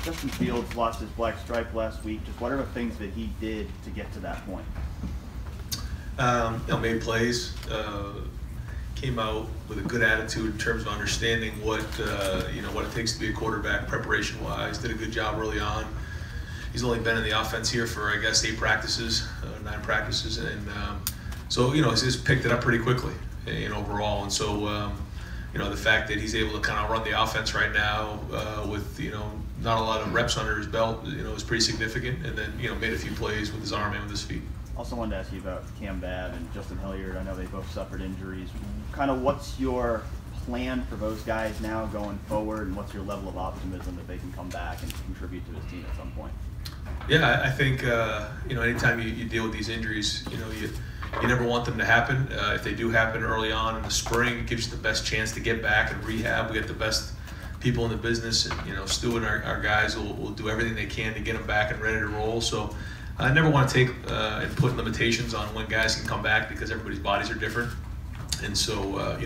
Justin Fields lost his black stripe last week. Just what are the things that he did to get to that point? Made plays, came out with a good attitude in terms of understanding what what it takes to be a quarterback preparation-wise. Did a good job early on. He's only been in the offense here for, I guess, 9 practices, and so he's just picked it up pretty quickly, overall. And so the fact that he's able to kind of run the offense right now with not a lot of reps under his belt, is pretty significant. And then made a few plays with his arm and with his feet. Also wanted to ask you about Cam Babb and Justin Hilliard. I know they both suffered injuries. Kind of what's your plan for those guys now going forward, and what's your level of optimism that they can come back and contribute to this team at some point? Yeah, I think anytime you deal with these injuries, you never want them to happen. If they do happen early on in the spring, it gives you the best chance to get back and rehab. We get the best people in the business, and Stu and our guys will do everything they can to get them back and ready to roll. So I never want to take and put limitations on when guys can come back, because everybody's bodies are different. And so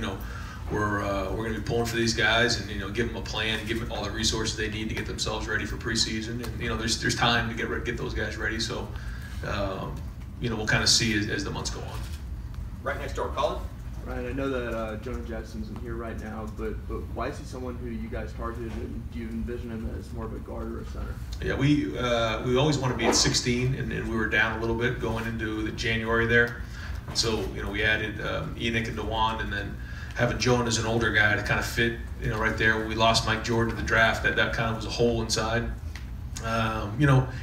we're going to be pulling for these guys and give them a plan, give them all the resources they need to get themselves ready for preseason. And there's time to get those guys ready. So we'll kind of see as the months go on. Right next door, Colin. Ryan, I know that Jonah Jackson isn't here right now, but why is he someone who you guys targeted, and do you envision him as more of a guard or a center? Yeah, we always want to be at 16, and we were down a little bit going into the January there. So we added Enoch and Dewan, and then having Jonah as an older guy to kind of fit right there. When we lost Mike Jordan to the draft, that kind of was a hole inside.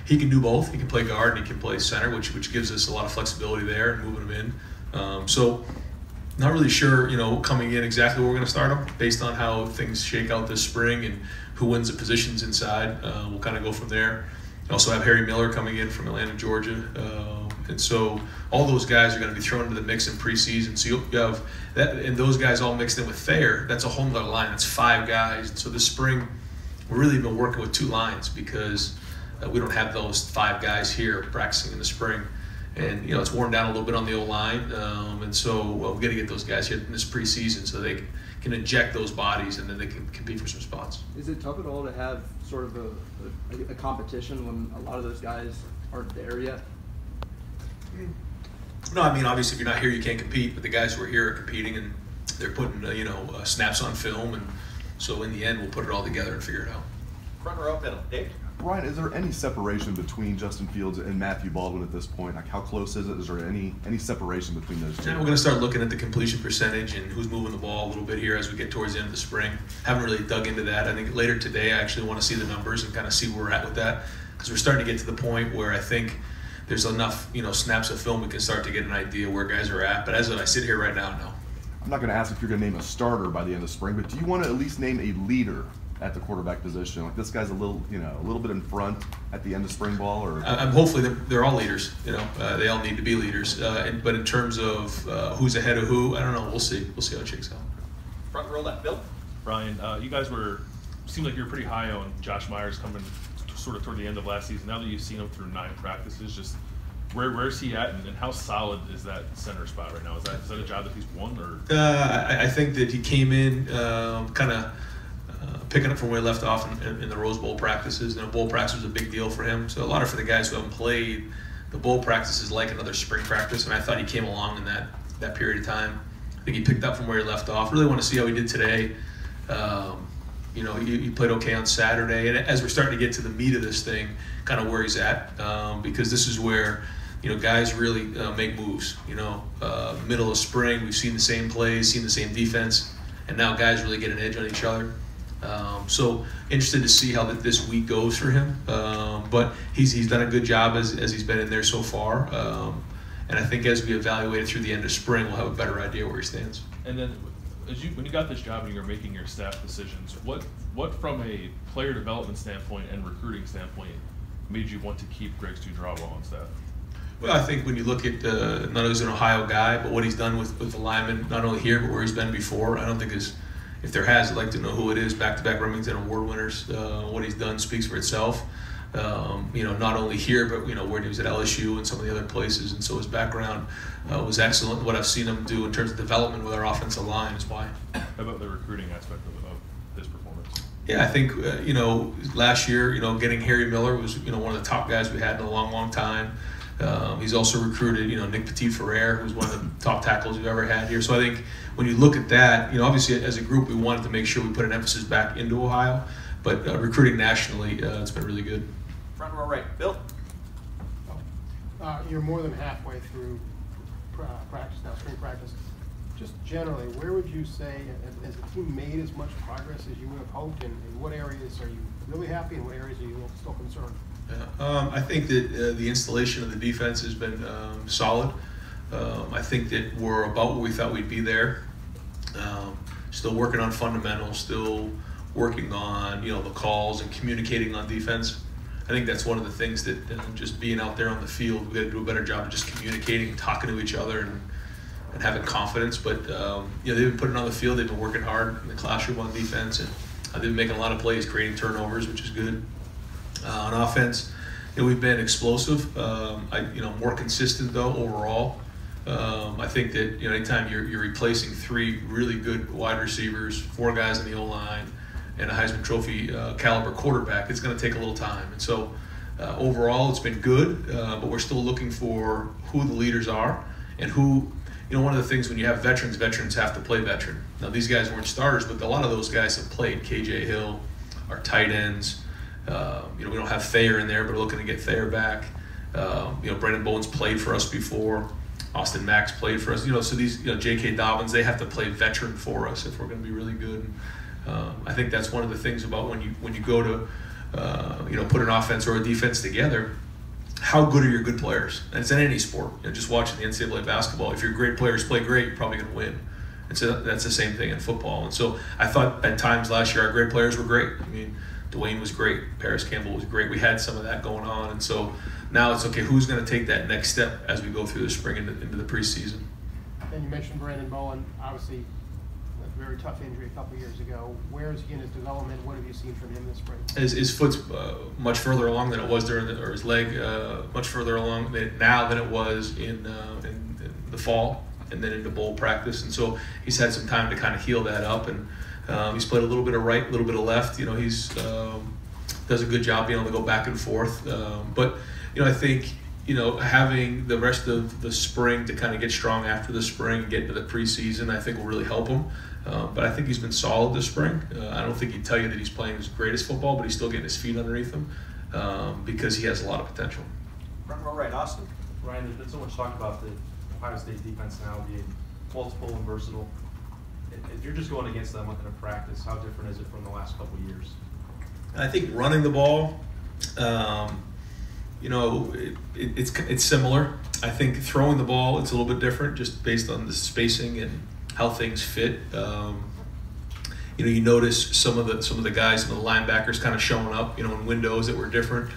He can do both. He can play guard and he can play center, which gives us a lot of flexibility there and moving him in. So not really sure, coming in exactly where we're going to start him based on how things shake out this spring and who wins the positions inside. We'll kind of go from there. We also have Harry Miller coming in from Atlanta, Georgia. And so all those guys are going to be thrown into the mix in preseason. So you have that, and those guys all mixed in with Thayer. That's a whole nother line. That's 5 guys. And so this spring, we've really been working with 2 lines because we don't have those 5 guys here practicing in the spring. And it's worn down a little bit on the O-line, and so we've got to get those guys here in this preseason so they can inject those bodies and then they can compete for some spots. Is it tough at all to have sort of a competition when a lot of those guys aren't there yet? No, I mean, obviously if you're not here you can't compete, but the guys who are here are competing and they're putting snaps on film, and so in the end we'll put it all together and figure it out. Front row, middle. Dave? Ryan, is there any separation between Justin Fields and Matthew Baldwin at this point? Like, how close is it? Is there any separation between those two? Yeah, we're going to start looking at the completion percentage and who's moving the ball a little bit here as we get towards the end of the spring. Haven't really dug into that. I think later today I actually want to see the numbers and kind of see where we're at with that, because we're starting to get to the point where I think there's enough snaps of film we can start to get an idea where guys are at. But as I sit here right now, no. I'm not going to ask if you're going to name a starter by the end of spring, but do you want to at least name a leader at the quarterback position? Like, this guy's a little bit in front at the end of spring ball, or hopefully they're all leaders. They all need to be leaders. But in terms of who's ahead of who, I don't know. We'll see. We'll see how it shakes out. Front row left, Bill. Ryan, you guys seemed like you were pretty high on Josh Myers coming sort of toward the end of last season. Now that you've seen him through 9 practices, just where's he at, and how solid is that center spot right now? Is that a job that he's won, or? I think that he came in kind of picking up from where he left off in the Rose Bowl practices. Bowl practice was a big deal for him. So a lot of for the guys who haven't played, the bowl practice is like another spring practice, and I thought he came along in that period of time. I think he picked up from where he left off. Really want to see how he did today. He played okay on Saturday, and as we're starting to get to the meat of this thing, kind of where he's at, because this is where guys really make moves. Middle of spring, we've seen the same plays, seen the same defense, and now guys really get an edge on each other. So interested to see how this week goes for him. But he's done a good job as he's been in there so far. And I think as we evaluate it through the end of spring, we'll have a better idea where he stands. And then when you got this job and you were making your staff decisions, what from a player development standpoint and recruiting standpoint made you want to keep Greg Studrawa on staff? Well, I think when you look at not only as an Ohio guy, but what he's done with the linemen, not only here but where he's been before, I don't think if there has, I'd like to know who it is. Back-to-back Remington Award winners. What he's done speaks for itself. Not only here, but where he was at LSU and some of the other places. And so his background was excellent. What I've seen him do in terms of development with our offensive line is why. How about the recruiting aspect his performance? Yeah, I think last year, getting Harry Miller was one of the top guys we had in a long, long time. He's also recruited Nick Petit-Ferrer, who's one of the top tackles we've ever had here. So I think when you look at that, obviously as a group we wanted to make sure we put an emphasis back into Ohio, but recruiting nationally, it's been really good. Front row right, Bill. You're more than halfway through practice now, spring practice. Just generally, where would you say, has the team made as much progress as you would have hoped, and in what areas are you really happy, and what areas are you still concerned? Yeah, I think that the installation of the defense has been solid. I think that we're about where we thought we'd be there. Still working on fundamentals, still working on the calls and communicating on defense. I think that's one of the things that just being out there on the field, we got to do a better job of just communicating, talking to each other, and having confidence. But they've been putting on the field. They've been working hard in the classroom on defense, and they've been making a lot of plays, creating turnovers, which is good. On offense, we've been explosive. More consistent though overall. I think that anytime you're replacing 3 really good wide receivers, 4 guys in the O-line, and a Heisman Trophy caliber quarterback, it's going to take a little time. And so overall, it's been good, but we're still looking for who the leaders are and who. One of the things when you have veterans have to play veteran. Now these guys weren't starters, but a lot of those guys have played. KJ Hill, our tight ends. We don't have Thayer in there, but we're looking to get Thayer back. Brandon Bowen's played for us before. Austin Max played for us. So these, J.K. Dobbins, they have to play veteran for us if we're going to be really good. I think that's one of the things about when you go to, put an offense or a defense together. How good are your good players? And it's in any sport. Just watching the NCAA basketball. If your great players play great, you're probably going to win. And so that's the same thing in football. And so I thought at times last year our great players were great. I mean, Dwayne was great. Paris Campbell was great. We had some of that going on. And so now it's okay, who's going to take that next step as we go through the spring into the preseason? And you mentioned Brandon Bowen, obviously a very tough injury a couple years ago. Where is he in his development? What have you seen from him this spring? His foot's much further along than it was or his leg much further along now than it was in the fall and then into bowl practice. And so he's had some time to kind of heal that up, and he's played a little bit of right, a little bit of left. He's does a good job being able to go back and forth. But I think having the rest of the spring to kind of get strong after the spring and get into the preseason, I think will really help him. But I think he's been solid this spring. I don't think he'd tell you that he's playing his greatest football, but he's still getting his feet underneath him because he has a lot of potential. Front row right, Austin. Ryan, there's been so much talk about the Ohio State defense now being multiple and versatile. If you're just going against them in a practice, how different is it from the last couple of years? I think running the ball, it's similar. I think throwing the ball, it's a little bit different just based on the spacing and how things fit. You notice some of the guys, some of the linebackers kind of showing up, in windows that were different.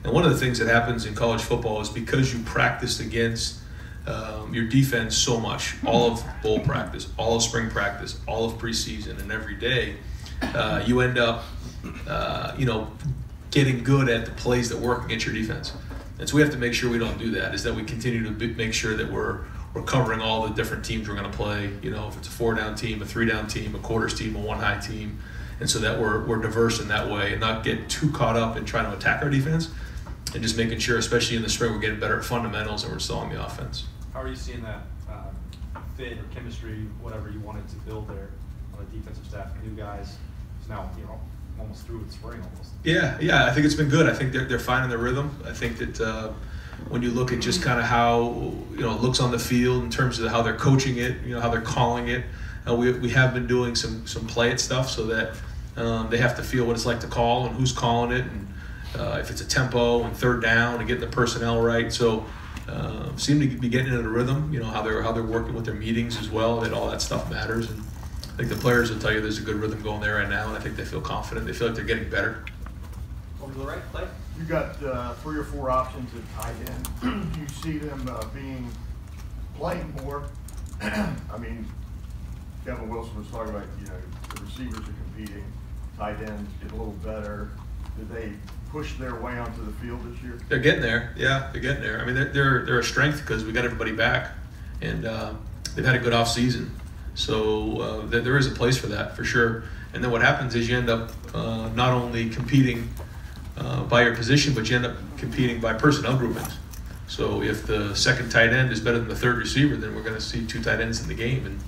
And one of the things that happens in college football is because you practiced against your defense so much, all of bowl practice, all of spring practice, all of preseason, and every day, you end up, getting good at the plays that work against your defense. And so we have to make sure we don't do that, is that we continue to make sure that we're covering all the different teams we're going to play, if it's a 4-down team, a 3-down team, a quarters team, a 1-high team, and so that we're diverse in that way and not get too caught up in trying to attack our defense and just making sure, especially in the spring, we're getting better at fundamentals and we're installing the offense. How are you seeing that fit or chemistry, whatever you wanted to build there on the defensive staff? New guys, it's now almost through with spring almost. Yeah, I think it's been good. I think they're finding their rhythm. I think that when you look at just kind of how it looks on the field in terms of how they're coaching it, how they're calling it, we have been doing some play it stuff so that they have to feel what it's like to call and who's calling it, and if it's a tempo and 3rd down and getting the personnel right. So seem to be getting into the rhythm. How they're working with their meetings as well. That all that stuff matters. And I think the players will tell you there's a good rhythm going there right now, and I think they feel confident. They feel like they're getting better. Over to the right, Clay. You got 3 or 4 options at tight end. Do you see them playing more? I mean, Kevin Wilson was talking about the receivers are competing, tight ends get a little better. Did they push their way onto the field this year? They're getting there. Yeah, they're getting there. I mean, they're a strength because we got everybody back, and they've had a good off season. So there is a place for that for sure. And then what happens is you end up not only competing by your position, but you end up competing by personnel groupings. So if the second tight end is better than the third receiver, then we're going to see 2 tight ends in the game. And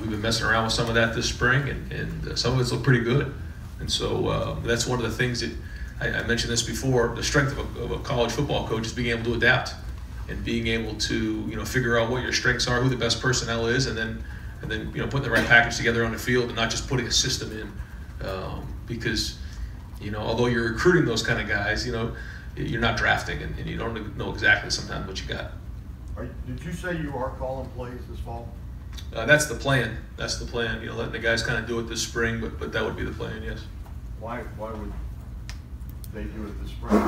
we've been messing around with some of that this spring, and some of it's looked pretty good. And so that's one of the things that I mentioned this before. The strength of a college football coach is being able to adapt and being able to figure out what your strengths are, who the best personnel is, and then putting the right package together on the field and not just putting a system in. Because although you're recruiting those kind of guys, you're not drafting, and you don't know exactly sometimes what you got. Did you say you are calling plays this fall? That's the plan. That's the plan. Letting the guys kind of do it this spring, but that would be the plan, yes. Why would they do it this spring?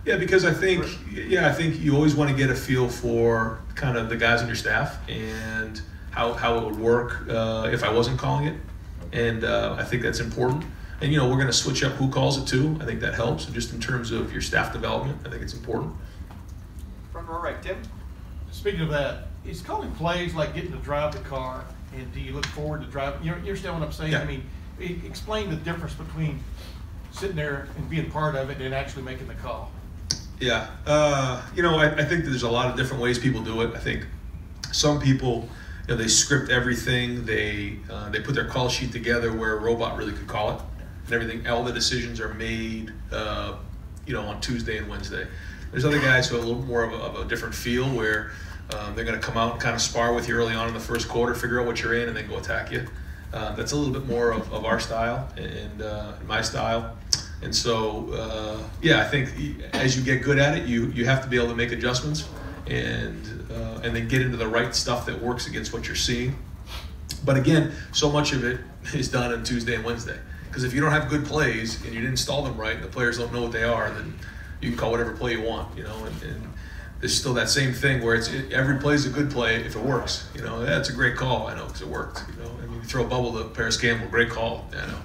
Yeah, because I think you always want to get a feel for kind of the guys on your staff and how it would work if I wasn't calling it, and I think that's important. And we're going to switch up who calls it too. I think that helps. And just in terms of your staff development, I think it's important. Front row right, Tim. Speaking of that, is calling plays like getting to drive the car, and do you look forward to driving? You understand what I'm saying? Yeah. I mean, explain the difference between sitting there and being part of it and actually making the call. Yeah, I think there's a lot of different ways people do it. I think some people, they script everything. They put their call sheet together where a robot really could call it, and everything. All the decisions are made, on Tuesday and Wednesday. There's other guys who have a little more of a different feel where they're going to come out and kind of spar with you early on in the first quarter, figure out what you're in, and then go attack you. That's a little bit more of our style and my style. And so, I think as you get good at it, you have to be able to make adjustments and then get into the right stuff that works against what you're seeing. But again, so much of it is done on Tuesday and Wednesday. Because if you don't have good plays and you didn't install them right and the players don't know what they are, then you can call whatever play you want, and there's still that same thing where every play is a good play if it works. That's a great call, I know, because it worked. I mean, you throw a bubble to Paris Campbell, great call, I know.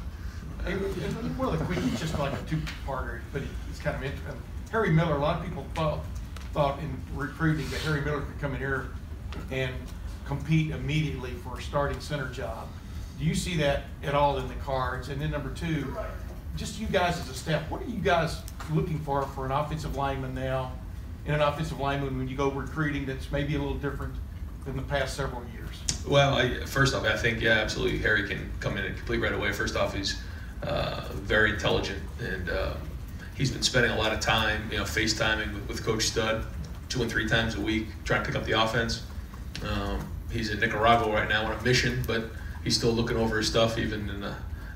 And one of the quickies, just like a 2-parter, but it's kind of interesting. Harry Miller, a lot of people thought in recruiting that Harry Miller could come in here and compete immediately for a starting center job. Do you see that at all in the cards? And then number 2, just you guys as a staff, what are you guys looking for an offensive lineman now, and an offensive lineman when you go recruiting that's maybe a little different than the past several years? Well, first off, I think, absolutely, Harry can come in and complete right away. First off, he's very intelligent, and he's been spending a lot of time, FaceTiming with Coach Stud 2 and 3 times a week, trying to pick up the offense. He's in Nicaragua right now on a mission, but he's still looking over his stuff, even in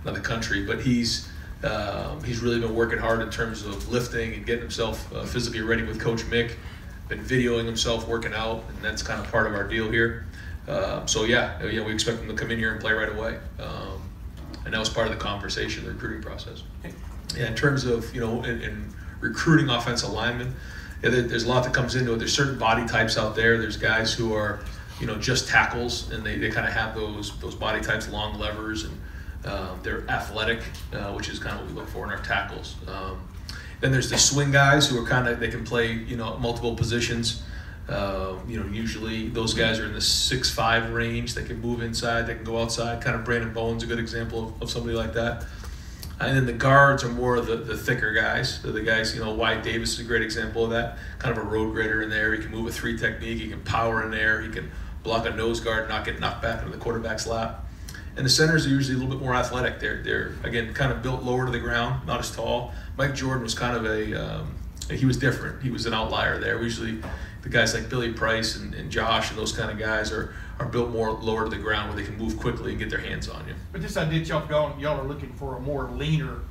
another country. But he's really been working hard in terms of lifting and getting himself physically ready with Coach Mick. Been videoing himself working out, and that's kind of part of our deal here. We expect him to come in here and play right away. And that was part of the conversation, the recruiting process. Yeah, in terms of, in recruiting offensive linemen, there's a lot that comes into it. There's certain body types out there. There's guys who are, just tackles, and they kind of have those body types, long levers, and they're athletic, which is kind of what we look for in our tackles. Then there's the swing guys who are they can play, multiple positions. Usually those guys are in the 6'5" range. They can move inside, they can go outside. Kind of Brandon Bowen's a good example of somebody like that. And then the guards are more of the thicker guys. They're the guys, Wyatt Davis is a great example of that. Kind of a road grader in there. He can move a 3 technique. He can power in there. He can block a nose guard, not get knocked back into the quarterback's lap. And the centers are usually a little bit more athletic. They're again, kind of built lower to the ground, not as tall. Mike Jordan was kind of he was different. He was an outlier there. Usually the guys like Billy Price and Josh and those kind of guys are built more lower to the ground where they can move quickly and get their hands on you. But this idea y'all are looking for a more leaner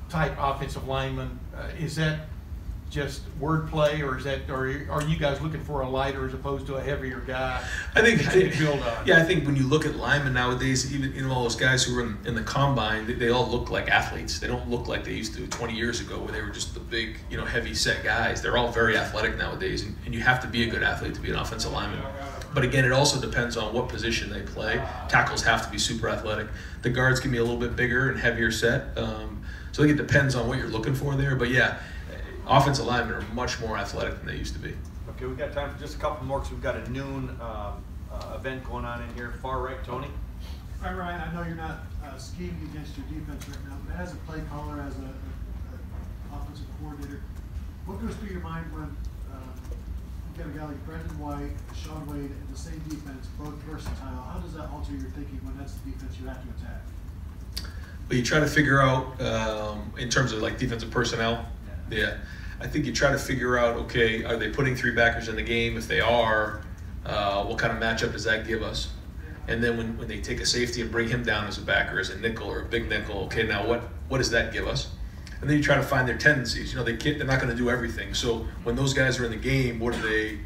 type offensive lineman. Is that just wordplay, or are you guys looking for a lighter as opposed to a heavier guy? I think that you can build on? Yeah, I think when you look at linemen nowadays, even all those guys who are in the combine, they all look like athletes. They don't look like they used to 20 years ago, where they were just the big, heavy set guys. They're all very athletic nowadays, and you have to be a good athlete to be an offensive lineman. But again, it also depends on what position they play. Tackles have to be super athletic. The guards can be a little bit bigger and heavier set. So I think it depends on what you're looking for there. But yeah, offensive linemen are much more athletic than they used to be. Okay, we've got time for just a couple more because we've got a noon event going on in here. Far right, Tony. All right, Ryan, I know you're not scheming against your defense right now, but as a play caller, as a offensive coordinator, what goes through your mind when you got a guy like Brendan White, Sean Wade, and the same defense, both versatile? How does that alter your thinking when that's the defense you have to attack? But you try to figure out, in terms of like defensive personnel, yeah. I think you try to figure out, okay, are they putting 3 backers in the game? If they are, what kind of matchup does that give us? And then when they take a safety and bring him down as a backer, as a nickel or a big nickel, okay, now what does that give us? And then you try to find their tendencies. You know, they're not going to do everything. So when those guys are in the game, what do they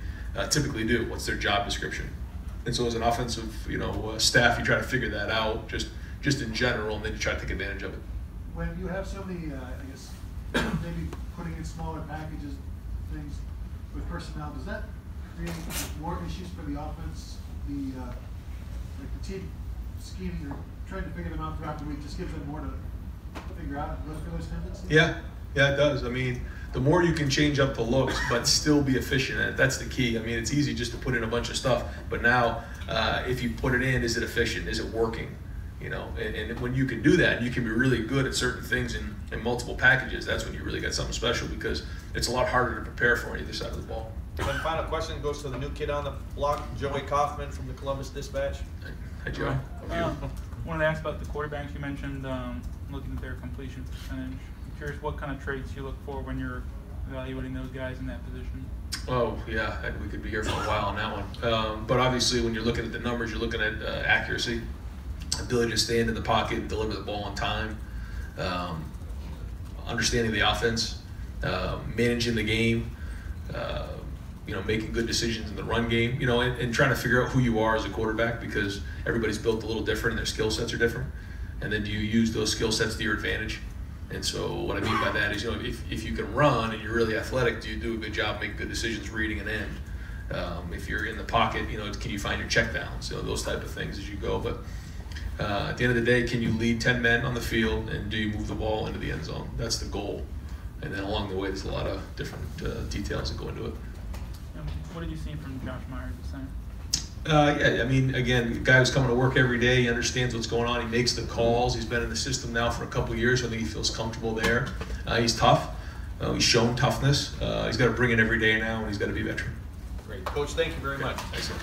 typically do? What's their job description? And so as an offensive, staff, you try to figure that out just in general, and then you try to take advantage of it. When you have so many, I guess, maybe putting in smaller packages, things with personnel, does that create more issues for the offense? Like the team scheming or trying to figure them out throughout the week just gives them more to figure out and look for those tendencies? Yeah, it does. I mean, the more you can change up the looks, but still be efficient at it, that's the key. I mean, it's easy just to put in a bunch of stuff, but now if you put it in, is it efficient? Is it working? And when you can do that, you can be really good at certain things in multiple packages. That's when you really got something special, because it's a lot harder to prepare for on either side of the ball. And final question goes to the new kid on the block, Joey Kaufman from the Columbus Dispatch. Hi, Joe. Wanted to ask about the quarterbacks you mentioned, looking at their completion percentage. I'm curious what kind of traits you look for when you're evaluating those guys in that position. Oh, yeah, we could be here for a while on that one. But obviously, when you're looking at the numbers, you're looking at accuracy, ability to stand in the pocket and deliver the ball on time, understanding the offense, managing the game, making good decisions in the run game, and trying to figure out who you are as a quarterback, because everybody's built a little different and their skill sets are different. And then do you use those skill sets to your advantage? And so what I mean by that is, if you can run and you're really athletic, do you do a good job making good decisions reading an end? If you're in the pocket, can you find your check downs? Those type of things as you go. But at the end of the day, can you lead 10 men on the field, and do you move the ball into the end zone? That's the goal. And then along the way, there's a lot of different details that go into it. What did you see from Josh Myers this time? Yeah, I mean, again, the guy who's coming to work every day, he understands what's going on, he makes the calls, he's been in the system now for a couple of years, so I think he feels comfortable there. He's tough, he's shown toughness, he's got to bring it every day now, and he's got to be a veteran. Great. Coach, thank you very much. Excellent.